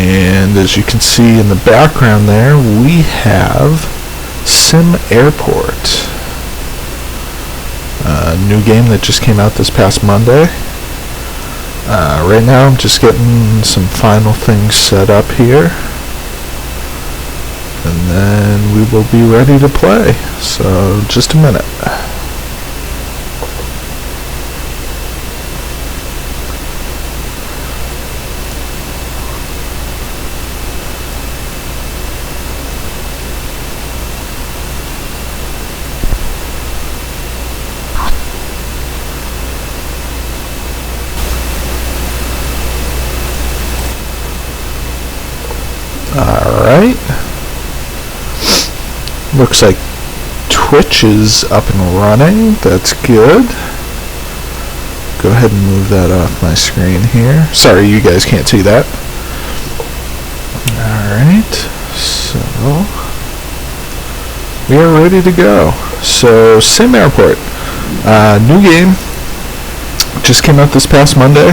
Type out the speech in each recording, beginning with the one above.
And as you can see in the background there, we have SimAirport, a new game that just came out this past Monday. Right now I'm just getting some final things set up here, and then we will be ready to play. So just a minute. Alright, looks like Twitch is up and running. That's good. Go ahead and move that off my screen here. Sorry, you guys can't see that. Alright, so we are ready to go. So, SimAirport, new game, just came out this past Monday.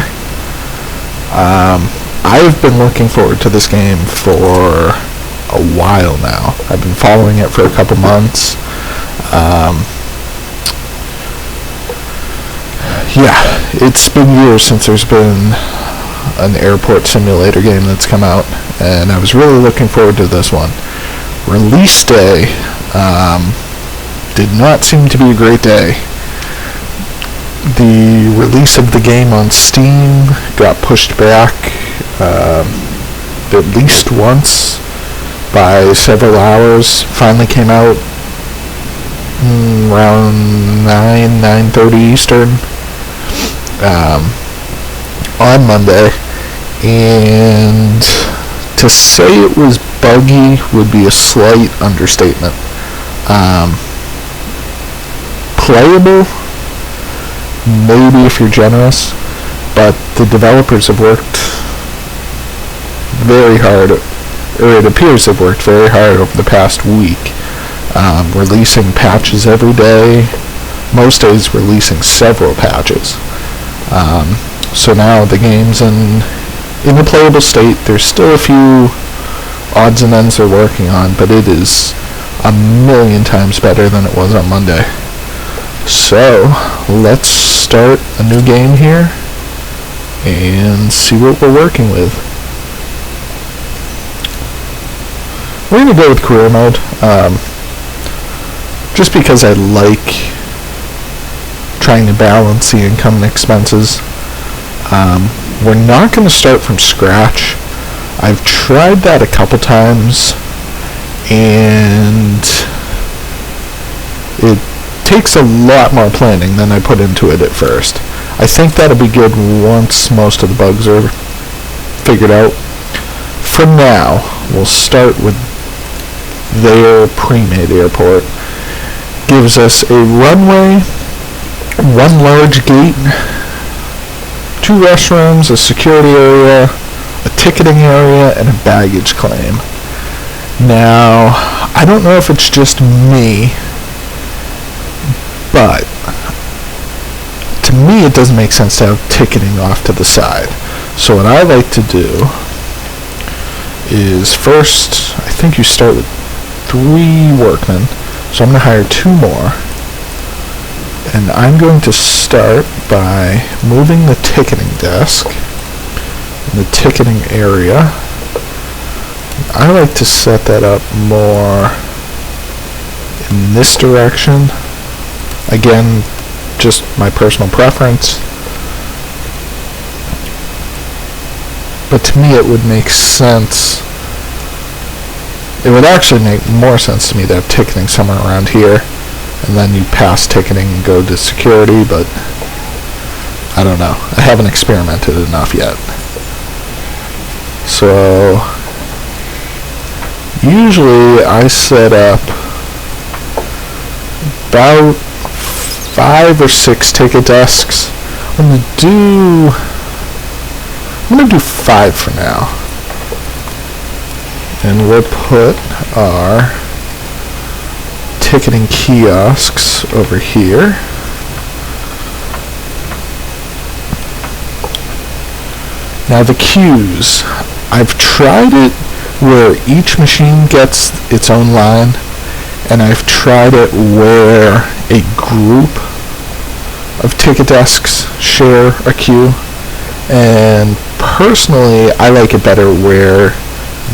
I've been looking forward to this game for a while now. I've been following it for a couple months. Yeah, it's been years since there's been an airport simulator game that's come out, and I was really looking forward to this one. Release day did not seem to be a great day. The release of the game on Steam got pushed back at least once by several hours. Finally came out around 9:30 Eastern on Monday, and to say it was buggy would be a slight understatement. Playable, maybe if you're generous, but the developers have worked very hard, or it appears they've worked very hard over the past week, releasing patches every day, most days releasing several patches. So now the game's in a playable state. There's still a few odds and ends they're working on, but it is a million times better than it was on Monday. So let's start a new game here and see what we're working with. We're going to go with career mode, just because I like trying to balance the income and expenses. We're not going to start from scratch. I've tried that a couple times, and it takes a lot more planning than I put into it at first. I think that'll be good once most of the bugs are figured out. For now, we'll start with their pre-made airport. Gives us a runway, one large gate, 2 restrooms, a security area, a ticketing area, and a baggage claim. Now, I don't know if it's just me, but to me it doesn't make sense to have ticketing off to the side. So what I like to do is first, I think you start with 3 workmen, so I'm going to hire 2 more, and I'm going to start by moving the ticketing desk in the ticketing area. I like to set that up more in this direction. Again, just my personal preference, but to me it would make sense. It would actually make more sense to me to have ticketing somewhere around here, and then you pass ticketing and go to security, but I don't know. I haven't experimented enough yet. So usually I set up about 5 or 6 ticket desks. I'm gonna do 5 for now. And we'll put our ticketing kiosks over here. Now the queues. I've tried it where each machine gets its own line, and I've tried it where a group of ticket desks share a queue, and personally I like it better where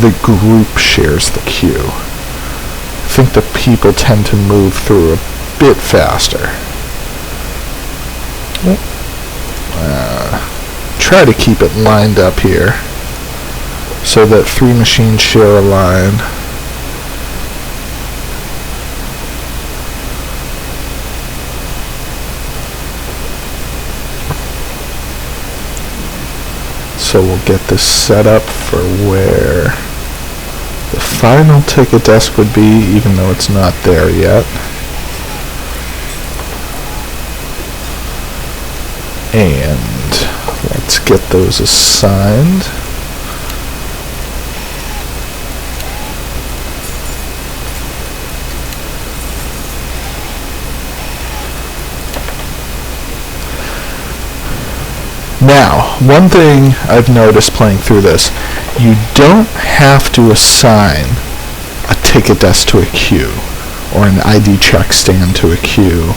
the group shares the queue. I think the people tend to move through a bit faster. Try to keep it lined up here so that 3 machines share a line. So we'll get this set up for where the final ticket desk would be, even though it's not there yet. And let's get those assigned. Now, one thing I've noticed playing through this, you don't have to assign a ticket desk to a queue, or an ID check stand to a queue,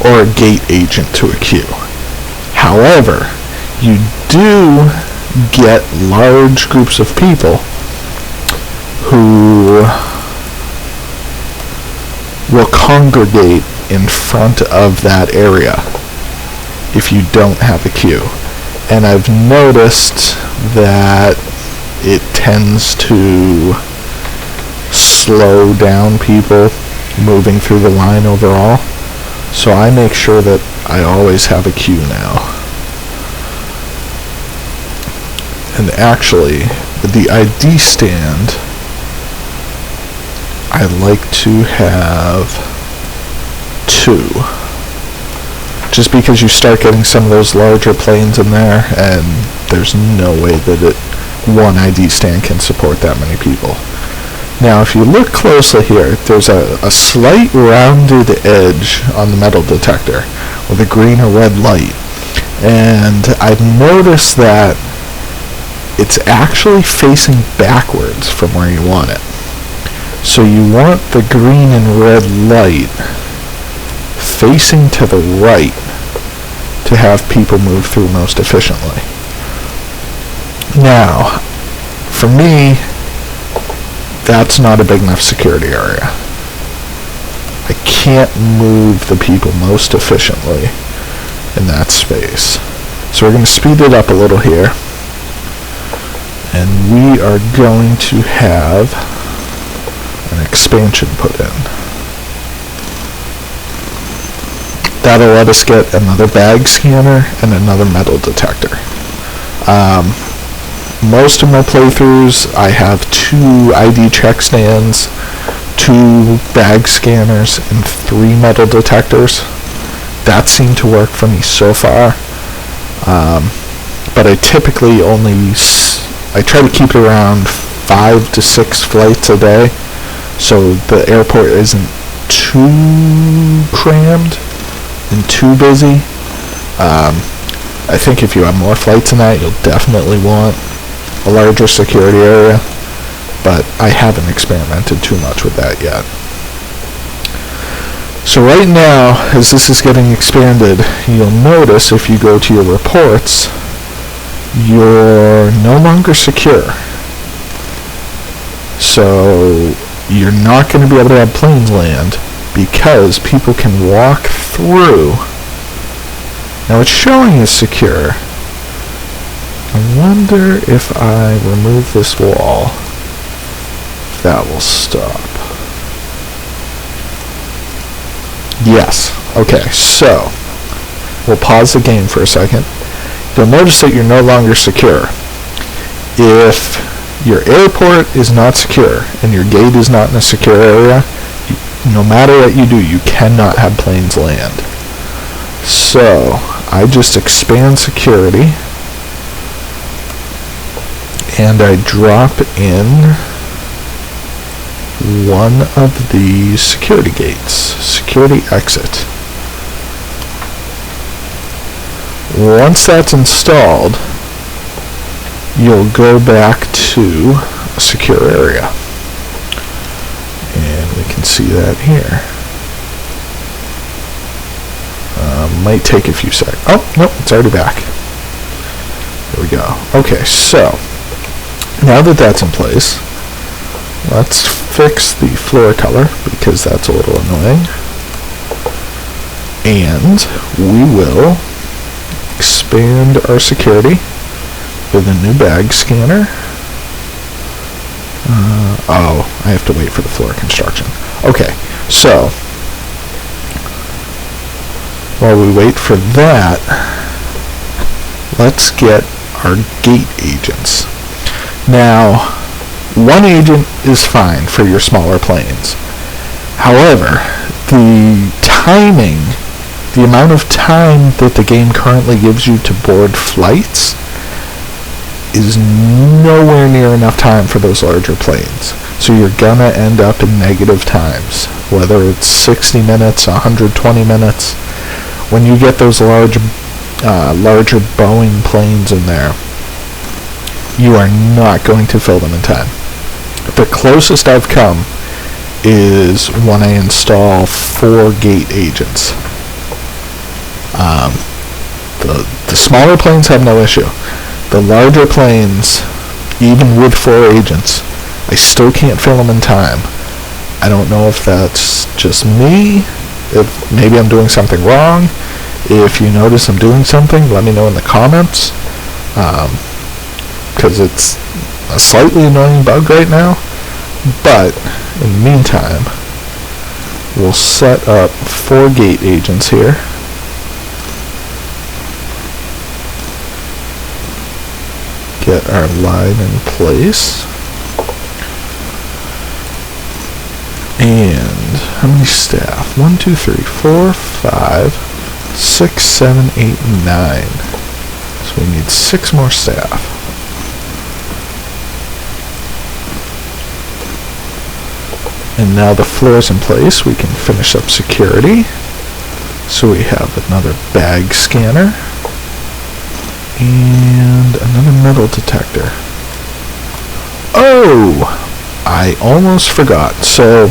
or a gate agent to a queue. However, you do get large groups of people who will congregate in front of that area if you don't have a queue. And I've noticed that it tends to slow down people moving through the line overall. So I make sure that I always have a queue now. And actually, the ID stand, I like to have 2. Just because you start getting some of those larger planes in there, and there's no way that one ID stand can support that many people. Now, if you look closely here, there's a slight rounded edge on the metal detector with a green or red light. And I've noticed that it's actually facing backwards from where you want it. So you want the green and red light facing to the right to have people move through most efficiently. Now, for me, that's not a big enough security area. I can't move the people most efficiently in that space. So we're going to speed it up a little here. And we are going to have an expansion put in. That'll let us get another bag scanner and another metal detector. Most of my playthroughs, I have 2 ID check stands, 2 bag scanners, and 3 metal detectors. That seemed to work for me so far. But I typically I try to keep it around 5 to 6 flights a day, so the airport isn't too crammed and too busy. I think if you have more flights than that, you'll definitely want a larger security area, but I haven't experimented too much with that yet. So right now, as this is getting expanded, you'll notice if you go to your reports, you're no longer secure. So you're not going to be able to have planes land because people can walk through. Now it's showing as secure. I wonder if I remove this wall, if that will stop. Yes. Okay, so we'll pause the game for a second. You'll notice that you're no longer secure. If your airport is not secure and your gate is not in a secure area, no matter what you do, you cannot have planes land. So I just expand security and I drop in one of these security gates, security exit. Once that's installed, you'll go back to a secure area. And we can see that here. Might take a few seconds. Oh, nope, it's already back. There we go. Okay, so now that that's in place, let's fix the floor color because that's a little annoying. And we will expand our security with a new bag scanner. Oh, I have to wait for the floor construction. Okay, so while we wait for that, let's get our gate agents. Now, one agent is fine for your smaller planes. However, the timing, the amount of time that the game currently gives you to board flights is nowhere near enough time for those larger planes. So you're gonna end up in negative times, whether it's 60 minutes, 120 minutes. When you get those larger Boeing planes in there, you are not going to fill them in time. The closest I've come is when I install 4 gate agents. The smaller planes have no issue. The larger planes, even with 4 agents, I still can't fill them in time. I don't know if that's just me, if maybe I'm doing something wrong. If you notice I'm doing something, let me know in the comments, because it's a slightly annoying bug right now. But in the meantime, we'll set up 4 gate agents here. Get our line in place. And how many staff? 1, 2, 3, 4, 5, 6, 7, 8, 9. So we need 6 more staff. And now the floor's in place, we can finish up security. So we have another bag scanner and another metal detector. Oh, I almost forgot. So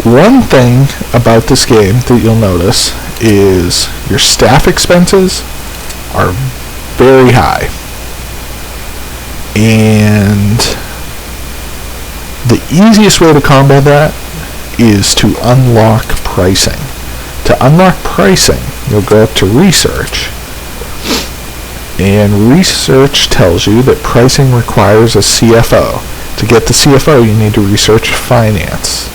one thing about this game that you'll notice is your staff expenses are very high. And the easiest way to combat that is to unlock pricing. To unlock pricing, you'll go up to research, and research tells you that pricing requires a CFO. To get the CFO, you need to research finance.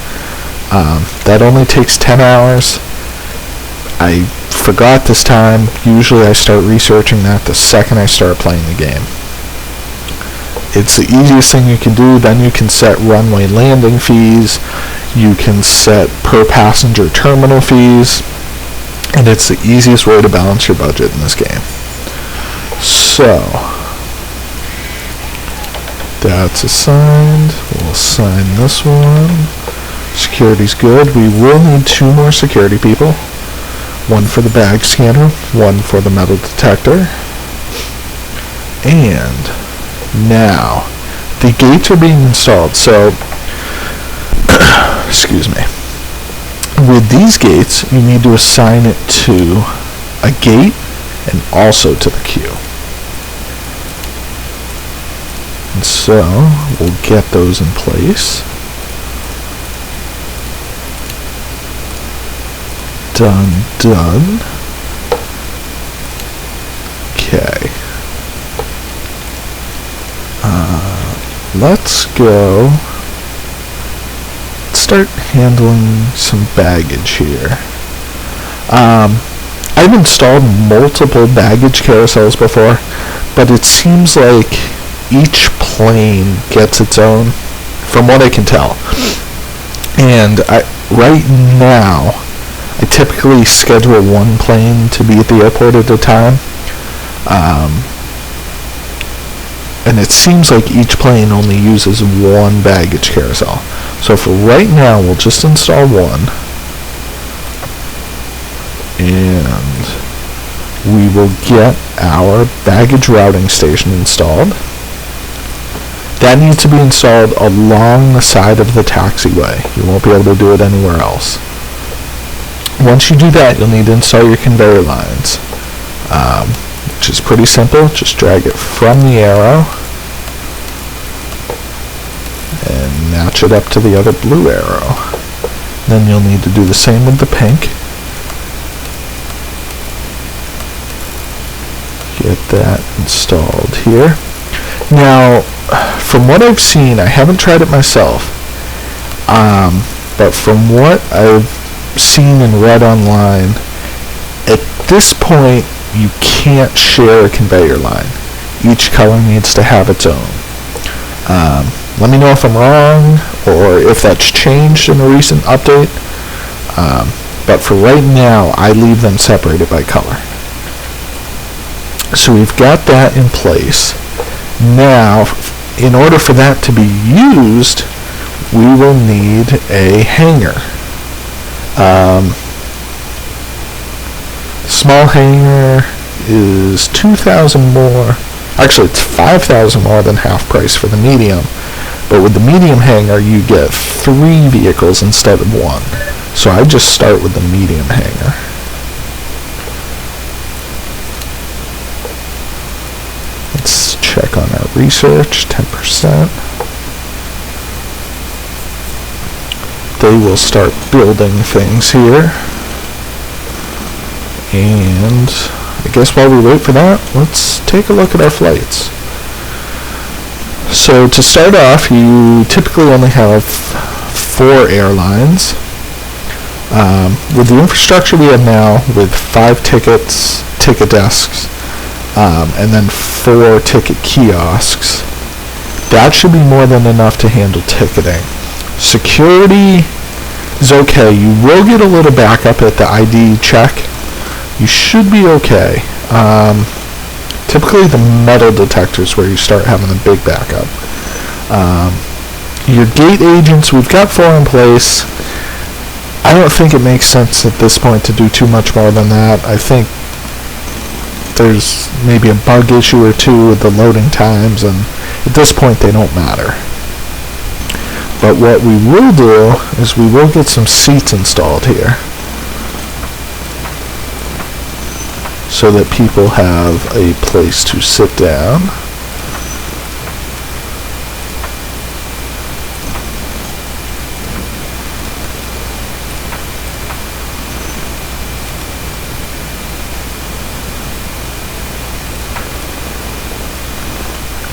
That only takes 10 hours. I forgot this time. Usually I start researching that the second I start playing the game. It's the easiest thing you can do. Then you can set runway landing fees. You can set per passenger terminal fees. And it's the easiest way to balance your budget in this game. So, that's assigned. We'll assign this one. Security's good. We will need 2 more security people. 1 for the bag scanner, 1 for the metal detector. And now, the gates are being installed. So, excuse me. With these gates, you need to assign it to a gate and also to the queue. And so, we'll get those in place. Done, done. Okay. Let's go. Let's start handling some baggage here. I've installed multiple baggage carousels before, but it seems like each plane gets its own, from what I can tell. And right now, I typically schedule 1 plane to be at the airport at a time. And it seems like each plane only uses 1 baggage carousel. So for right now, we'll just install 1. And we will get our baggage routing station installed. That needs to be installed along the side of the taxiway. You won't be able to do it anywhere else. Once you do that, you'll need to install your conveyor lines, which is pretty simple. Just drag it from the arrow and match it up to the other blue arrow. Then you'll need to do the same with the pink. Get that installed here. Now, from what I've seen, I haven't tried it myself, but from what I've seen and read online, at this point you can't share a conveyor line. Each color needs to have its own. Let me know if I'm wrong or if that's changed in a recent update, but for right now I leave them separated by color. So we've got that in place. Now, in order for that to be used, we will need a hanger. Small hanger is 2,000 more. Actually, it's 5,000 more than half price for the medium. But with the medium hanger, you get 3 vehicles instead of 1. So I just start with the medium hanger. Let's check on our research, 10%. They will start building things here. And I guess while we wait for that, let's take a look at our flights. So to start off, you typically only have 4 airlines. With the infrastructure we have now, with 5 tickets, ticket desks, and then 4 ticket kiosks, that should be more than enough to handle ticketing. Security is okay. You will get a little backup at the ID check. You should be okay. Typically the metal detectors where you start having a big backup. Your gate agents, we've got 4 in place. I don't think it makes sense at this point to do too much more than that. I think there's maybe a bug issue or 2 with the loading times, and at this point they don't matter. But what we will do is we will get some seats installed here so that people have a place to sit down.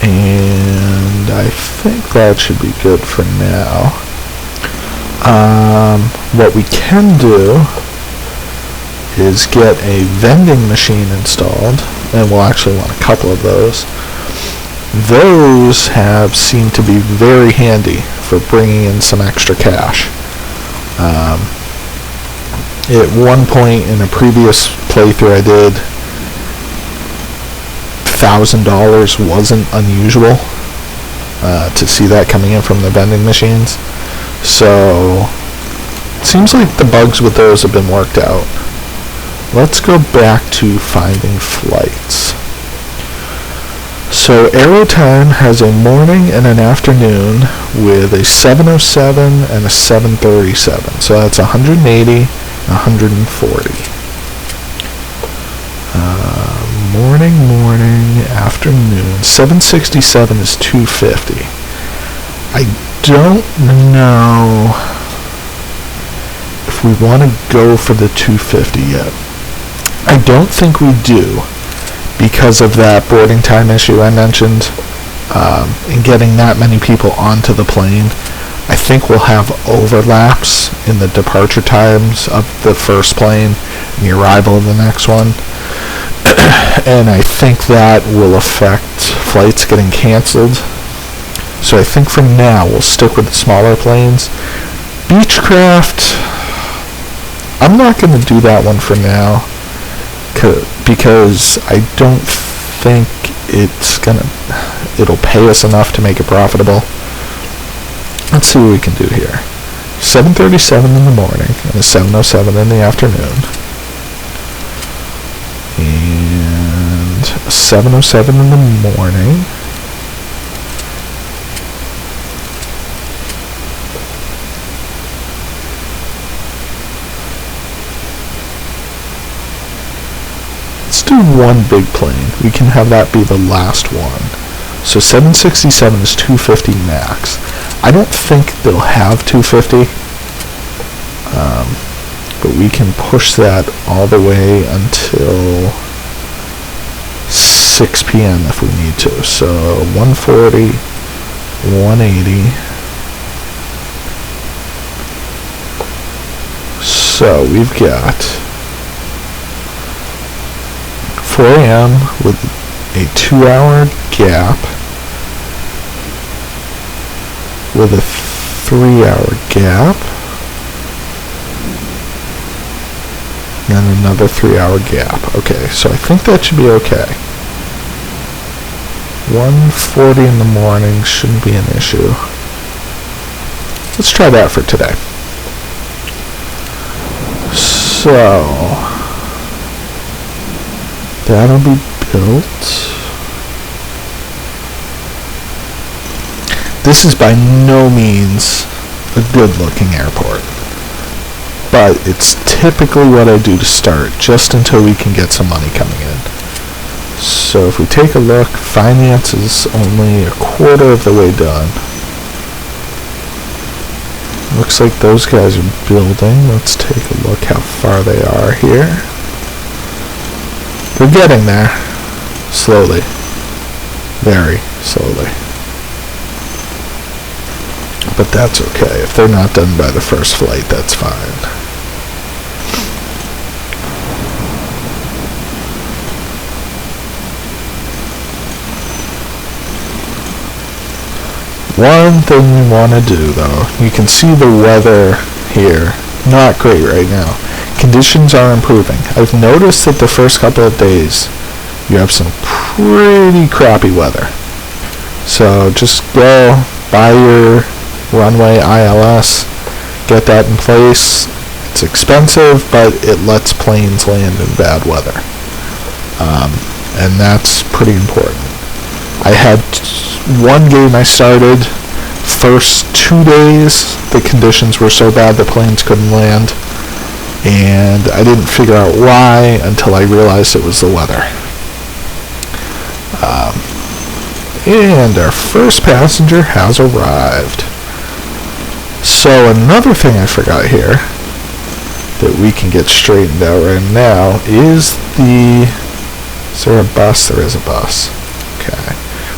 And I think that should be good for now. What we can do is get a vending machine installed, and we'll actually want a couple of those. Those have seemed to be very handy for bringing in some extra cash. At one point in a previous playthrough I did, $1,000 wasn't unusual to see that coming in from the vending machines. So it seems like the bugs with those have been worked out. Let's go back to finding flights. So Aerotime has a morning and an afternoon with a 707 and a 737. So that's 180 and 140. Morning, afternoon. 767 is 250. I don't know if we want to go for the 250 yet. I don't think we do, because of that boarding time issue I mentioned, and getting that many people onto the plane. I think we'll have overlaps in the departure times of the first plane and the arrival of the next one. And I think that will affect flights getting canceled. So I think for now we'll stick with the smaller planes. Beechcraft, I'm not going to do that one for now, because I don't think it'll pay us enough to make it profitable. Let's see what we can do here. 737 in the morning and a 707 in the afternoon. And 7:07 in the morning. Let's do one big plane. We can have that be the last one. So 767 is 250 max. I don't think they'll have 250, but we can push that all the way until 6 p.m. if we need to. So 140, 180. So we've got 4 a.m. with a 2-hour gap, with a 3-hour gap, and another 3-hour gap. Okay, so I think that should be okay. 1:40 in the morning shouldn't be an issue. Let's try that for today. So that'll be built. This is by no means a good-looking airport, but it's typically what I do to start, just until we can get some money coming in. So if we take a look, finance is only a quarter of the way done. Looks like those guys are building. Let's take a look how far they are here. They're getting there. Slowly. Very slowly. But that's okay. If they're not done by the first flight, that's fine. One thing we want to do, though, you can see the weather here. Not great right now. Conditions are improving. I've noticed that the first couple of days you have some pretty crappy weather. So just go buy your runway ILS, get that in place. It's expensive, but it lets planes land in bad weather. And that's pretty important. I had one game I started, first 2 days the conditions were so bad the planes couldn't land, and I didn't figure out why until I realized it was the weather. And our first passenger has arrived. So another thing I forgot here that we can get straightened out right now is is there a bus? There is a bus. Okay.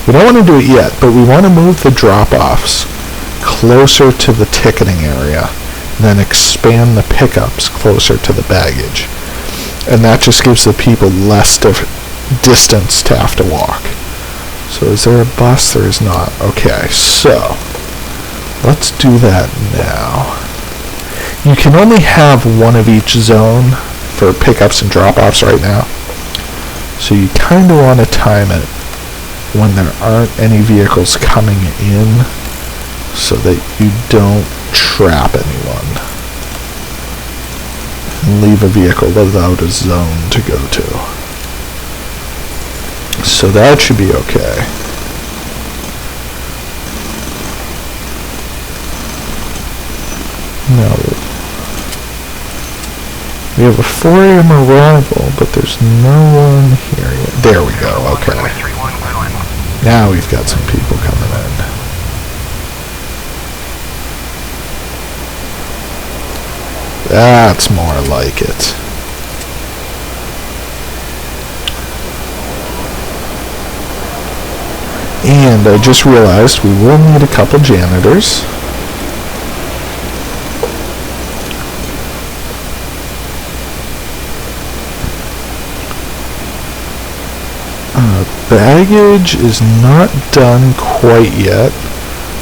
We don't want to do it yet, but we want to move the drop-offs closer to the ticketing area, and then expand the pickups closer to the baggage. And that just gives the people less distance to have to walk. So is there a bus? There is not. Okay, so let's do that now. You can only have one of each zone for pickups and drop-offs right now. So you kind of want to time it when there aren't any vehicles coming in so that you don't trap anyone and leave a vehicle without a zone to go to. So that should be okay. No. We have a 4 a.m. arrival, but there's no one here yet. There we go, okay. Now we've got some people coming in. That's more like it. And I just realized we will need a couple janitors. Baggage is not done quite yet,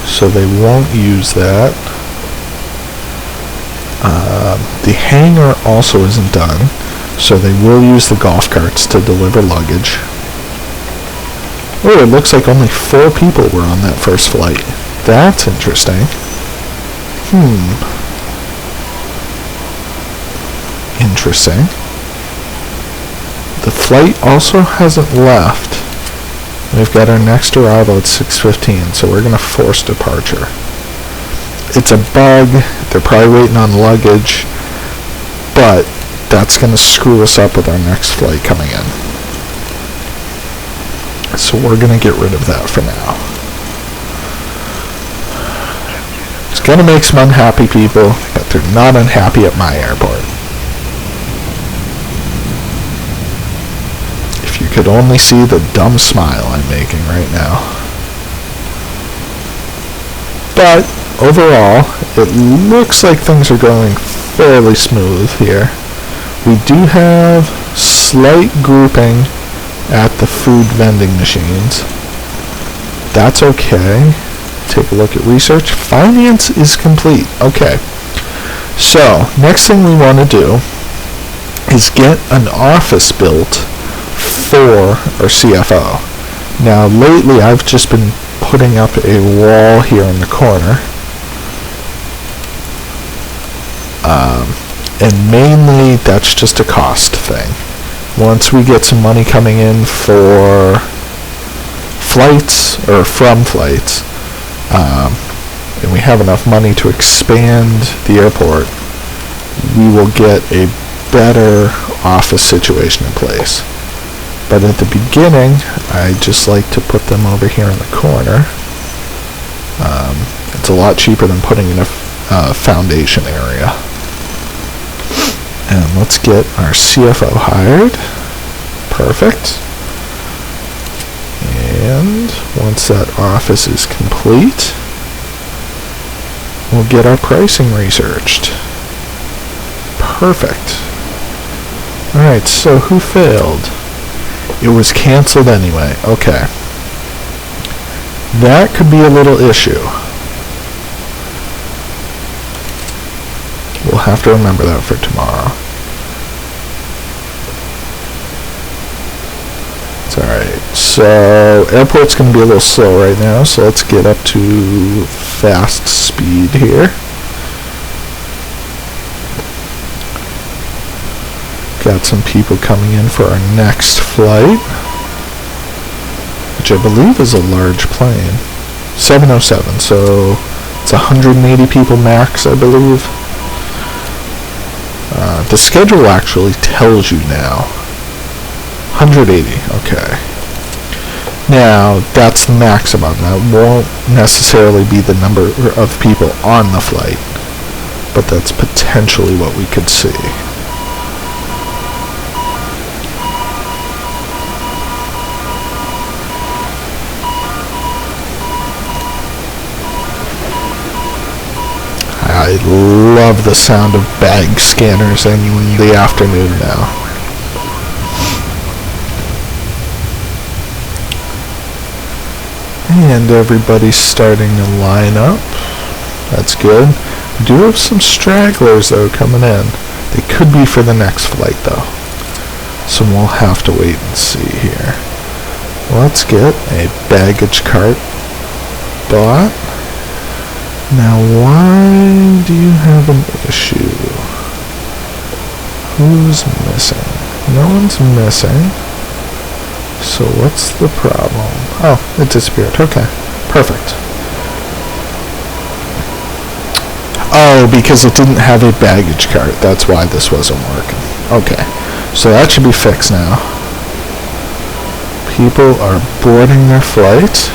so they won't use that. The hangar also isn't done, so they will use the golf carts to deliver luggage. Oh, it looks like only 4 people were on that first flight. That's interesting. Interesting. The flight also hasn't left. We've got our next arrival at 6:15, so we're going to force departure. It's a bug. They're probably waiting on luggage, but that's going to screw us up with our next flight coming in. So we're going to get rid of that for now. It's going to make some unhappy people, but they're not unhappy at my airport. If you could only see the dumb smile I'm making right now. But overall, it looks like things are going fairly smooth here. We do have slight grouping at the food vending machines. That's okay. Take a look at research. Finance is complete. Okay. So, next thing we want to do is get an office built for our CFO. Now, lately I've just been putting up a wall here in the corner. And mainly that's just a cost thing. Once we get some money coming in for flights, or from flights, and we have enough money to expand the airport, we will get a better office situation in place. But at the beginning, I just like to put them over here in the corner. It's a lot cheaper than putting in a foundation area. And let's get our CFO hired. Perfect. And once that office is complete, we'll get our pricing researched. Perfect. Alright, so who failed? It was canceled anyway. Okay. That could be a little issue. We'll have to remember that for tomorrow. It's alright. So, airport's going to be a little slow right now, so let's get up to fast speed here. Got some people coming in for our next flight, which I believe is a large plane. 707, so it's 180 people max, I believe. The schedule actually tells you now. 180, okay. Now, that's the maximum. That won't necessarily be the number of people on the flight, but that's potentially what we could see. I love the sound of bag scanners in the afternoon now. And everybody's starting to line up. That's good. We do have some stragglers though coming in. They could be for the next flight though. So we'll have to wait and see here. Let's get a baggage cart bought. Now, why do you have an issue? Who's missing? No one's missing. So what's the problem? Oh, it disappeared. Okay, perfect. Oh, because it didn't have a baggage cart. That's why this wasn't working. Okay, so that should be fixed now. People are boarding their flight.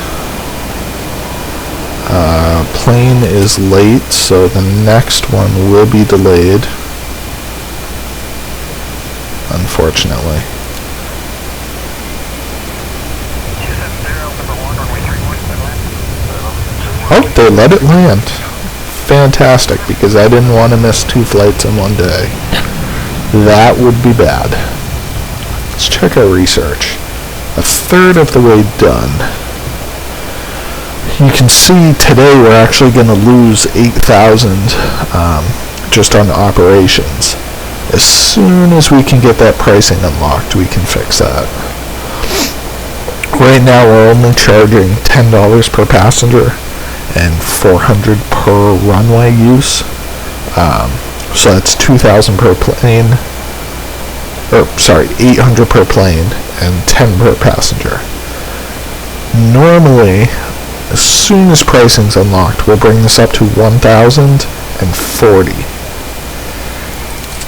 Plane is late, so the next one will be delayed, unfortunately. Oh, they let it land. Fantastic, because I didn't want to miss 2 flights in one day. That would be bad. Let's check our research. 1/3 of the way done. You can see today we're actually going to lose 8,000 just on operations. As soon as we can get that pricing unlocked, we can fix that. Right now we're only charging $10 per passenger and $400 per runway use. So that's $2,000 per plane. 800 per plane and 10 per passenger. Normally, as soon as pricing's unlocked, we'll bring this up to 1,040.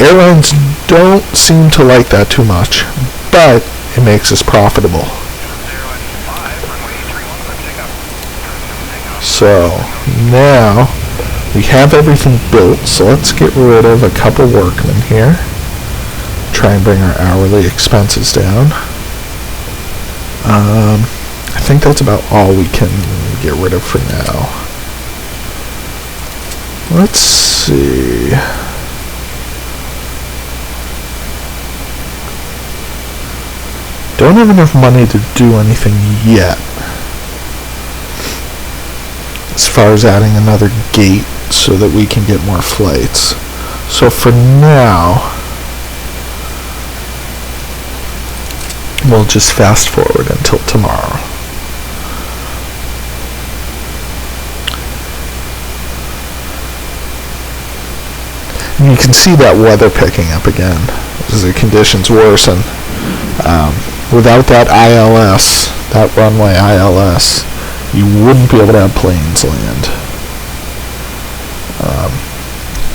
Airlines don't seem to like that too much, but it makes us profitable. So now we have everything built, so let's get rid of a couple workmen here. Try and bring our hourly expenses down. I think that's about all we can get rid of for now. Let's see. Don't have enough money to do anything yet. As far as adding another gate so that we can get more flights. So for now, we'll just fast forward until tomorrow. And you can see that weather picking up again as the conditions worsen. Without that ILS, that runway ILS, you wouldn't be able to have planes land.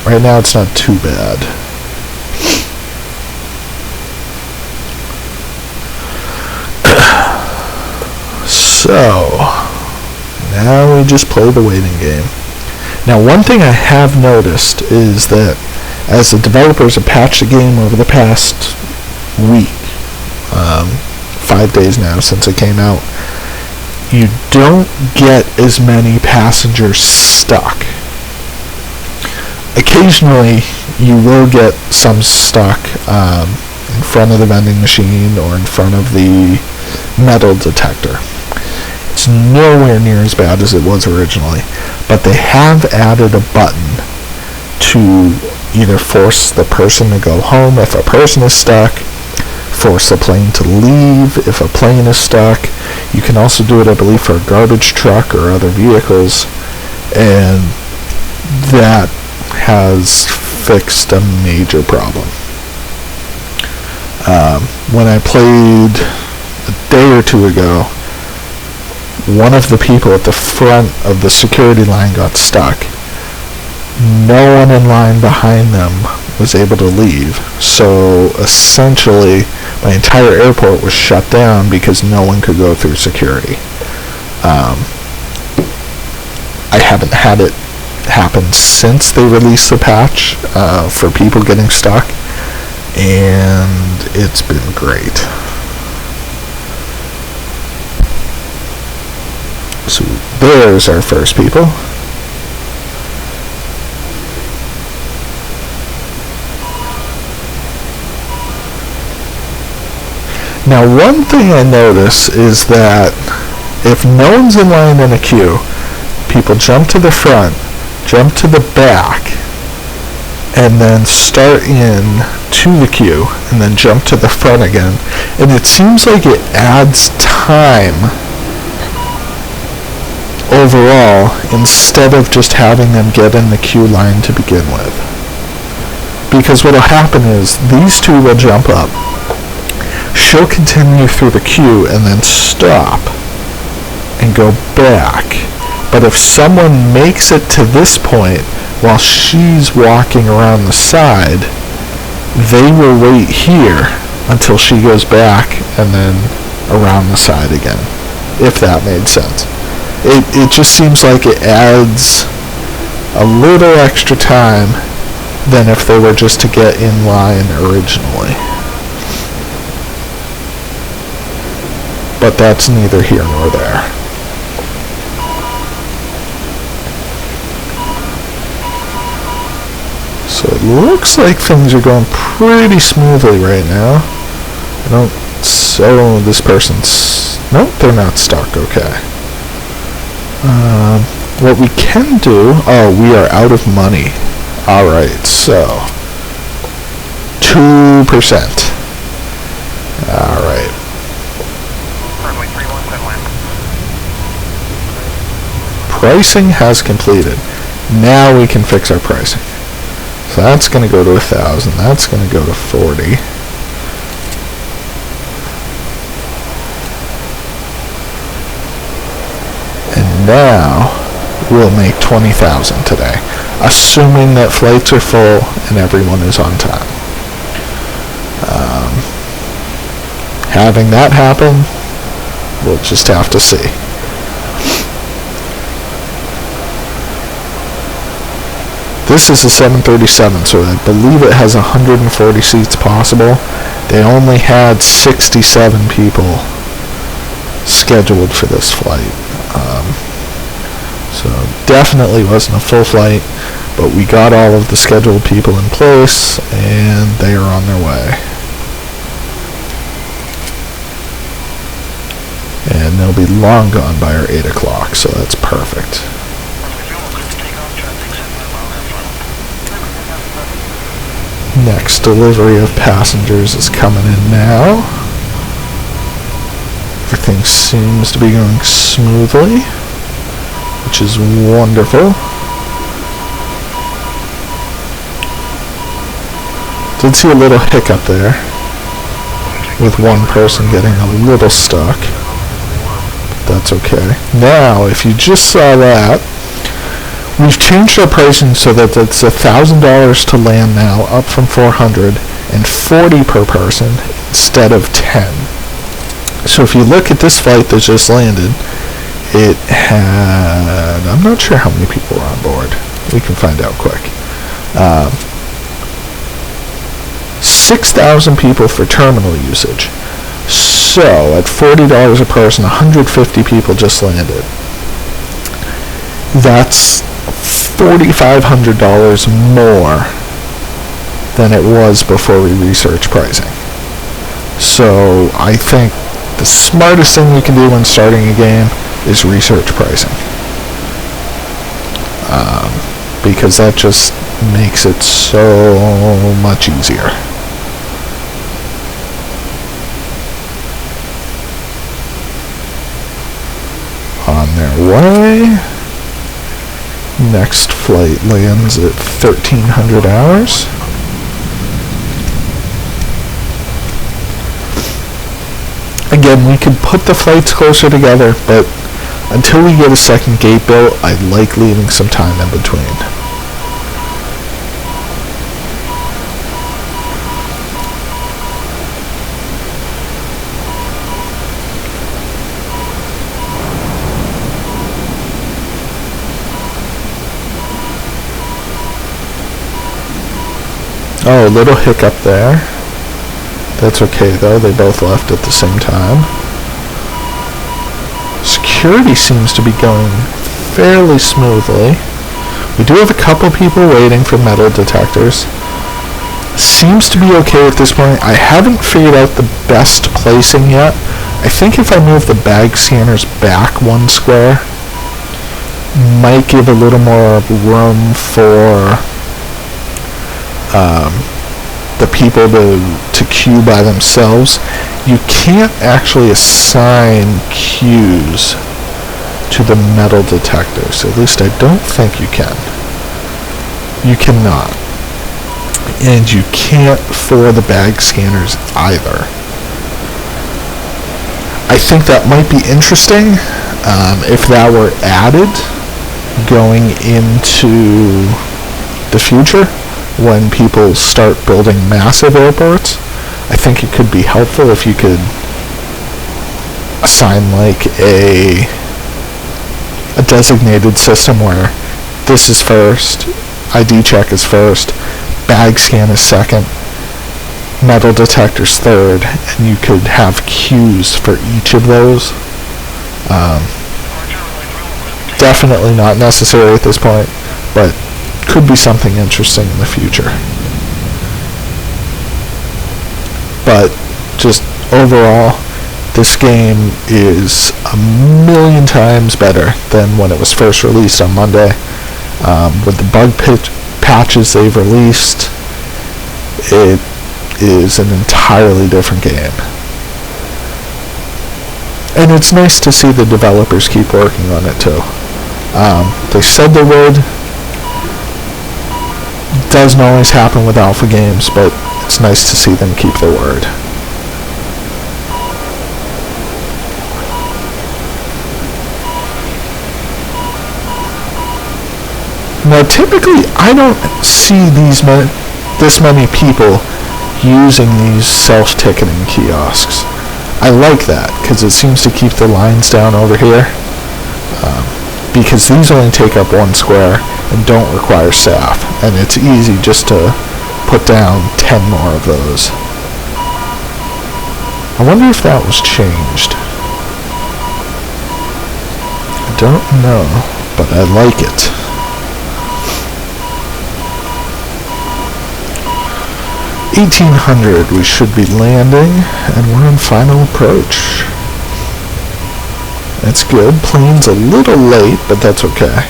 Right now it's not too bad. So, now we just play the waiting game. Now, one thing I have noticed is that as the developers have patched the game over the past week, 5 days now since it came out, you don't get as many passengers stuck. Occasionally, you will get some stuck in front of the vending machine or in front of the metal detector. It's nowhere near as bad as it was originally, but they have added a button to either force the person to go home if a person is stuck, force the plane to leave if a plane is stuck. You can also do it, I believe, for a garbage truck or other vehicles, and that has fixed a major problem. When I played a day or two ago, one of the people at the front of the security line got stuck. No one in line behind them was able to leave, so essentially my entire airport was shut down because no one could go through security. I haven't had it happen since they released the patch for people getting stuck, and it's been great. So there's our first people. Now, one thing I notice is that if no one's in line in a queue, people jump to the front, jump to the back, and then start in to the queue, and then jump to the front again. And it seems like it adds time overall instead of just having them get in the queue line to begin with. Because what will happen is these two will jump up, she'll continue through the queue and then stop and go back. But if someone makes it to this point while she's walking around the side, they will wait here until she goes back and then around the side again, if that made sense. It just seems like it adds a little extra time than if they were just to get in line originally. But that's neither here nor there. So it looks like things are going pretty smoothly right now. So this person's... Nope, they're not stuck, okay. What we can do... Oh, we are out of money. Alright, so... 2%. Alright. Pricing has completed. Now we can fix our pricing. So that's going to go to 1,000. That's going to go to 40. now we'll make 20,000 today, assuming that flights are full and everyone is on time. Having that happen, we'll just have to see. This is a 737, so I believe it has 140 seats possible. They only had 67 people scheduled for this flight. So definitely wasn't a full flight, but we got all of the scheduled people in place, and they are on their way. And they'll be long gone by our 8 o'clock, so that's perfect. Next delivery of passengers is coming in now. Everything seems to be going smoothly, which is wonderful. Did see a little hiccup there, with one person getting a little stuck. That's okay. Now, if you just saw that, we've changed our pricing so that it's $1,000 to land now, up from $440 per person instead of $10. So if you look at this flight that just landed, it had, I'm not sure how many people were on board. We can find out quick. 6,000 people for terminal usage. So at $40 a person, 150 people just landed. That's $4,500 more than it was before we researched pricing. So I think the smartest thing you can do when starting a game is research pricing, because that just makes it so much easier. On their way. Next flight lands at 1300 hours. Again, we could put the flights closer together, but until we get a second gate built, I like leaving some time in between. Oh, a little hiccup there. That's okay though, they both left at the same time. Security seems to be going fairly smoothly. We do have a couple people waiting for metal detectors. Seems to be okay at this point. I haven't figured out the best placing yet. I think if I move the bag scanners back one square, might give a little more room for the people to queue by themselves. You can't actually assign queues to the metal detectors. At least I don't think you can. You cannot. And you can't for the bag scanners either. I think that might be interesting if that were added going into the future. When people start building massive airports, I think it could be helpful if you could assign like a designated system where this is first, ID check is first, bag scan is second, metal detectors third, and you could have queues for each of those. Definitely not necessary at this point, but could be something interesting in the future. But just overall, this game is a million times better than when it was first released on Monday. With the bug patches they've released, it is an entirely different game. And it's nice to see the developers keep working on it too. They said they would. Doesn't always happen with alpha games, but it's nice to see them keep their word. Now, typically, I don't see this many people using these self-ticketing kiosks. I like that because it seems to keep the lines down over here. Because these only take up 1 square and don't require staff, and it's easy just to put down 10 more of those. I wonder if that was changed. I don't know, but I like it. $1,800, we should be landing, and we're on final approach. That's good. Plane's a little late, but that's okay.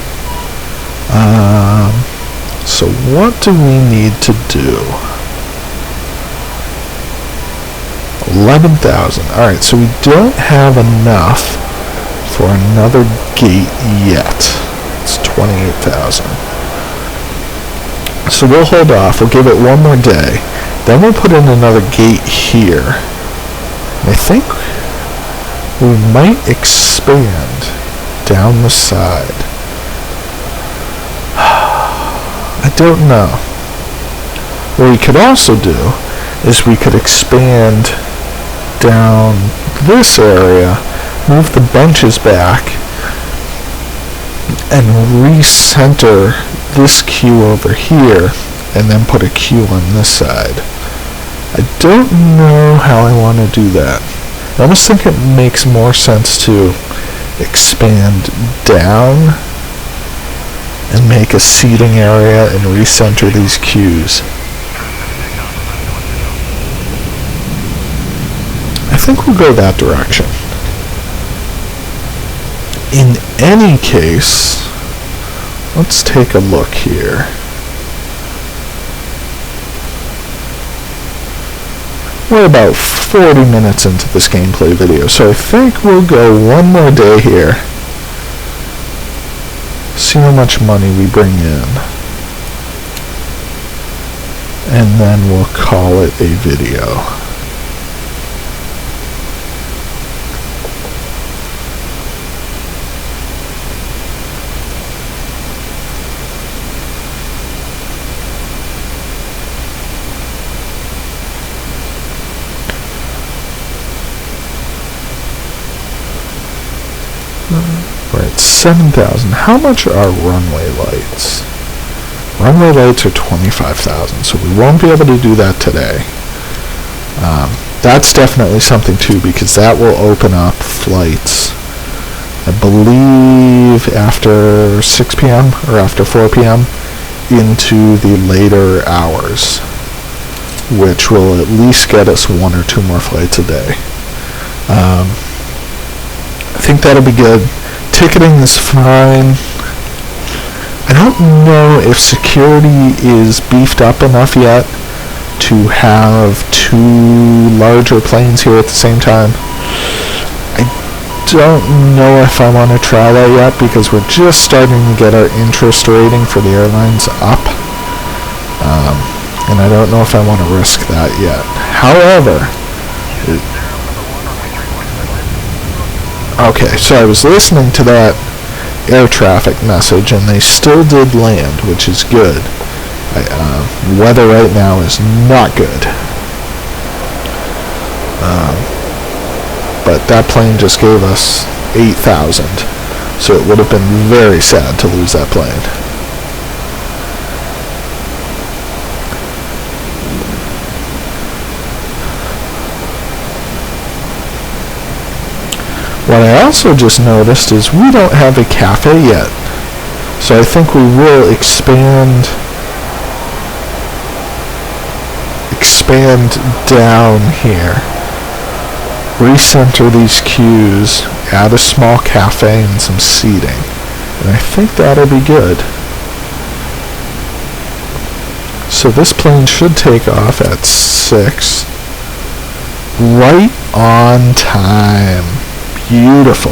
So what do we need to do? 11,000. Alright, so we don't have enough for another gate yet. It's 28,000. So we'll hold off. We'll give it one more day. Then we'll put in another gate here. And I think we might expand down the side. I don't know. What we could also do is we could expand down this area, move the benches back, and recenter this queue over here, and then put a queue on this side. I don't know how I want to do that. I almost think it makes more sense to expand down and make a seating area and recenter these queues. I think we'll go that direction. In any case, let's take a look here. We're about 40 minutes into this gameplay video, so I think we'll go one more day here. See how much money we bring in. And then we'll call it a video. We're at 7,000. How much are runway lights? Runway lights are 25,000, so we won't be able to do that today. That's definitely something too, because that will open up flights, I believe, after 6 p.m. or after 4 p.m. into the later hours, which will at least get us 1 or 2 more flights a day. I think that'll be good. Ticketing is fine. I don't know if security is beefed up enough yet to have 2 larger planes here at the same time. I don't know if I want to try that yet because we're just starting to get our interest rating for the airlines up. And I don't know if I want to risk that yet. However, okay, so I was listening to that air traffic message, and they still did land, which is good. Weather right now is not good. But that plane just gave us 8,000, so it would have been very sad to lose that plane. What I also just noticed is we don't have a cafe yet. So I think we will expand down here. Recenter these queues, add a small cafe and some seating. And I think that'll be good. So this plane should take off at 6. Right on time. Beautiful.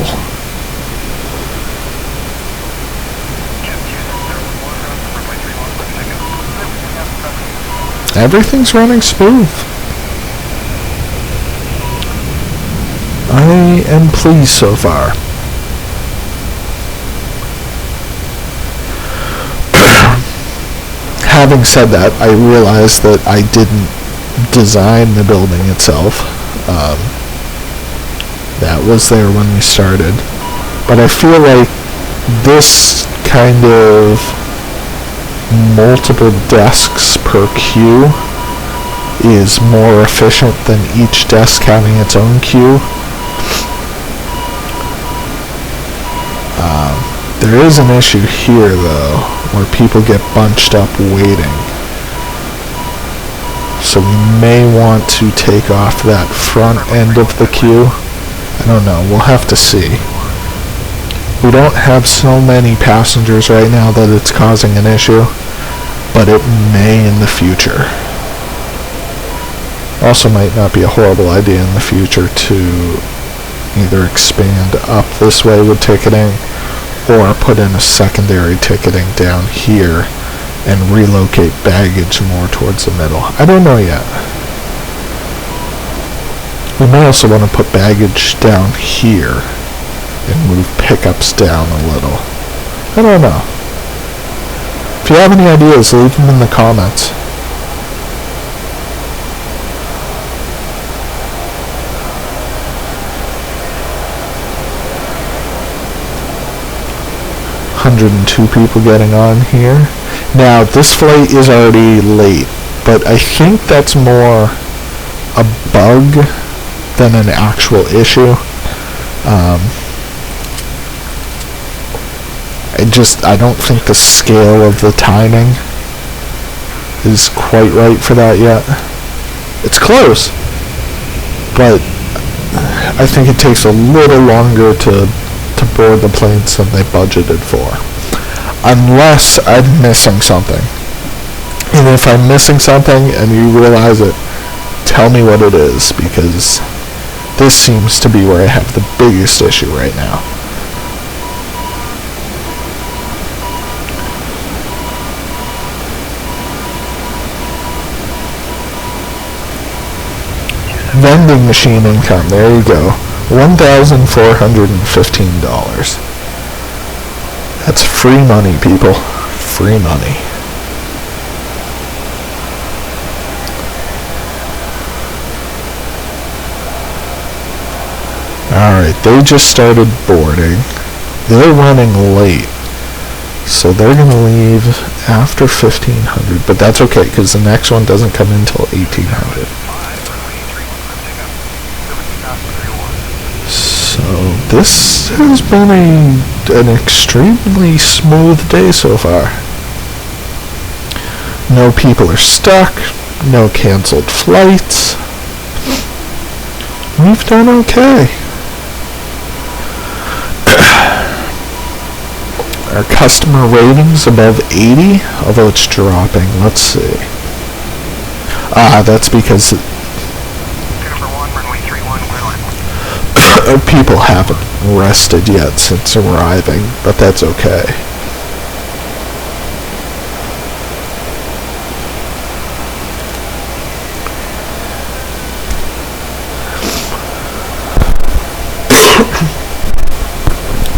Everything's running smooth. I am pleased so far. Having said that, I realized that I didn't design the building itself. That was there when we started. But I feel like this kind of multiple desks per queue is more efficient than each desk having its own queue. There is an issue here, though, where people get bunched up waiting. So we may want to take off that front end of the queue. I don't know, we'll have to see. We don't have so many passengers right now that it's causing an issue, but it may in the future. Also might not be a horrible idea in the future to either expand up this way with ticketing or put in a secondary ticketing down here and relocate baggage more towards the middle. I don't know yet. We may also want to put baggage down here and move pickups down a little. I don't know. If you have any ideas, leave them in the comments. $102 people getting on here. Now, this flight is already late, but I think that's more a bug than an actual issue. I don't think the scale of the timing is quite right for that yet. It's close, but I think it takes a little longer to board the planes than they budgeted for. Unless I'm missing something. And if I'm missing something and you realize it, tell me what it is, because this seems to be where I have the biggest issue right now. Vending machine income, there you go. $1,415. That's free money, people. Free money. Alright, they just started boarding. They're running late. So they're going to leave after 1500, but that's okay, because the next one doesn't come in until 1800. So this has been an extremely smooth day so far. No people are stuck, no canceled flights. We've done okay. Our customer rating's above 80, although it's dropping. Let's see. That's because people haven't rested yet since arriving, but that's okay.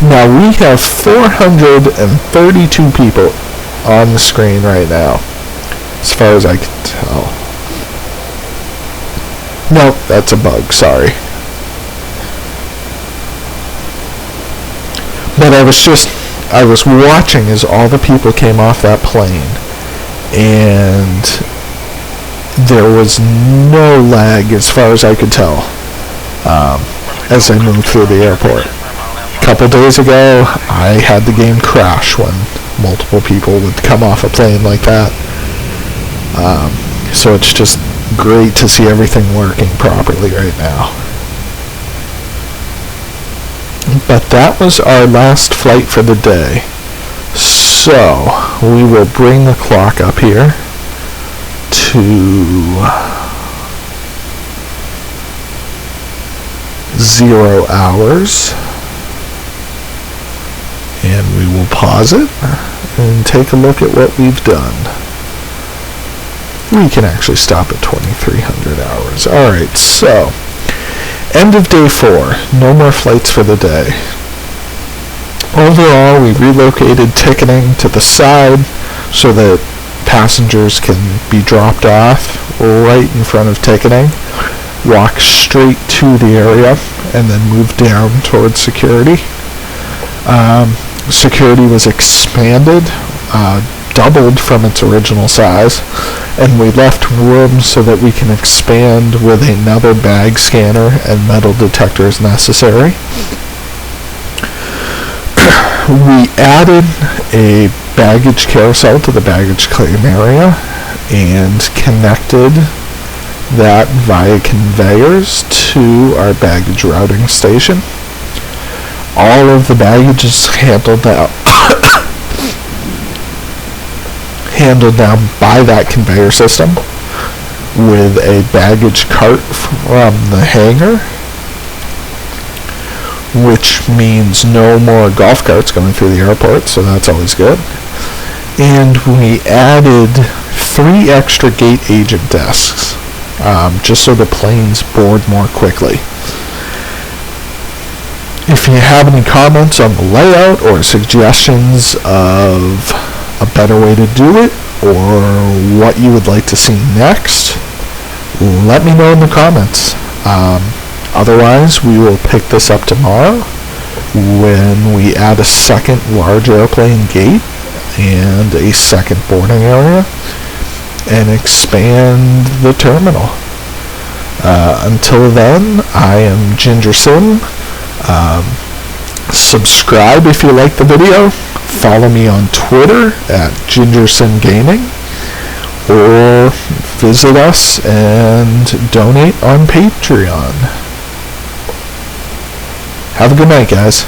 Now we have 432 people on the screen right now, as far as I can tell. Nope, that's a bug, sorry. But I was watching as all the people came off that plane, and there was no lag as far as I could tell as I moved through the airport. A couple days ago, I had the game crash when multiple people would come off a plane like that. So it's just great to see everything working properly right now. But that was our last flight for the day. So we will bring the clock up here to 0 hours. And we will pause it and take a look at what we've done. We can actually stop at 2300 hours. Alright, so end of day 4. No more flights for the day. Overall, we relocated ticketing to the side so that Passengers can be dropped off right in front of ticketing, walk straight to the area, and then move down towards security. Security was expanded, doubled from its original size, and we left room so that we can expand with another bag scanner and metal detector as necessary. We added a baggage carousel to the baggage claim area and connected that via conveyors to our baggage routing station. All of the baggage is handled now by that conveyor system with a baggage cart from the hangar, which means no more golf carts going through the airport, so that's always good. And we added 3 extra gate agent desks, just so the planes board more quickly. If you have any comments on the layout or suggestions of a better way to do it, or what you would like to see next, let me know in the comments. Otherwise, we will pick this up tomorrow when we add a second large airplane gate and a second boarding area and expand the terminal. Until then, I am Ginger Sim. Subscribe if you like the video. Follow me on Twitter at GingerSimGaming, or visit us and donate on Patreon. Have a good night, guys.